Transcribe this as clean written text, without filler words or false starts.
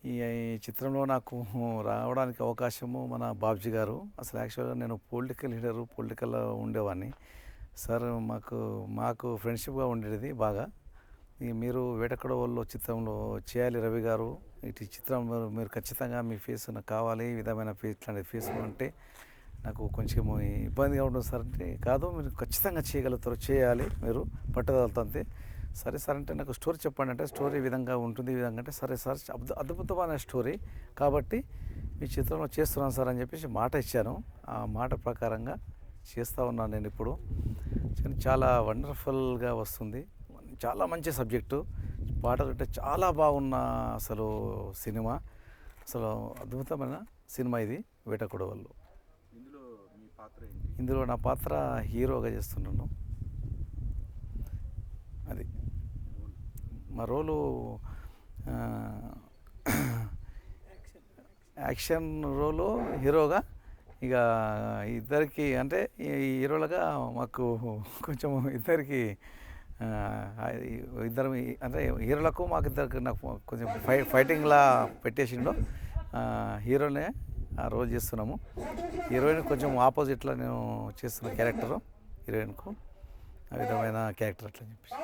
ఈ చిత్రంలో నాకు రావడానికి అవకాశము మన బాబ్జీ గారు. అసలు యాక్చువల్‌గా నేను పొలిటికల్‌లో ఉండేవాడిని. సార్ మాకు ఫ్రెండ్‌షిప్‌గా ఉండేది బాగా. మీరు 'వేటకొడవల్లో' చిత్రంలో చేయాలి రవి గారు. ఇటు చిత్రం మీరు ఖచ్చితంగా మీ ఫేస్ నాకు కావాలి. ఈ విధమైన ఇట్లాంటి ఫేస్ ఉంటే నాకు కొంచెం ఇబ్బందిగా ఉంటుంది సార్ అంటే, కాదు మీరు ఖచ్చితంగా చేయగలుగుతారు, చేయాలి మీరు పట్టుదలతో అంతే. సరే సార్ అంటే నాకు స్టోరీ చెప్పండి అంటే, స్టోరీ ఈ విధంగా ఉంటుంది, ఈ విధంగా అంటే సరే సార్ అద్భుతమైన స్టోరీ కాబట్టి ఈ చిత్రంలో చేస్తున్నాను సార్ అని చెప్పేసి మాట ఇచ్చాను. ఆ మాట ప్రకారంగా చేస్తూ ఉన్నాను నేను ఇప్పుడు. చాలా వండర్ఫుల్గా వస్తుంది. చాలా మంచి సబ్జెక్టు, పాటలు అంటే చాలా బాగున్న అసలు సినిమా, అసలు అద్భుతమైన సినిమా ఇది 'వేటకొడవళ్ళు'. ఇందులో నా పాత్ర హీరోగా చేస్తున్నాను. అది మా రోలు యాక్షన్ రోలు హీరోగా. ఇక ఇద్దరికి అంటే ఈ హీరోలుగా మాకు కొంచెం ఇద్దరికి ఇద్దరు అంటే హీరోలకు మాకు ఇద్దరికి నాకు కొంచెం ఫైటింగ్లా పెట్టేసిండు. హీరోనే ఆ రోల్ చేస్తున్నాము. హీరోయిన్ కొంచెం ఆపోజిట్లో నేను చేస్తున్న క్యారెక్టరు హీరోయిన్కు ఆ విధమైన క్యారెక్టర్ అట్లా చెప్పేసి.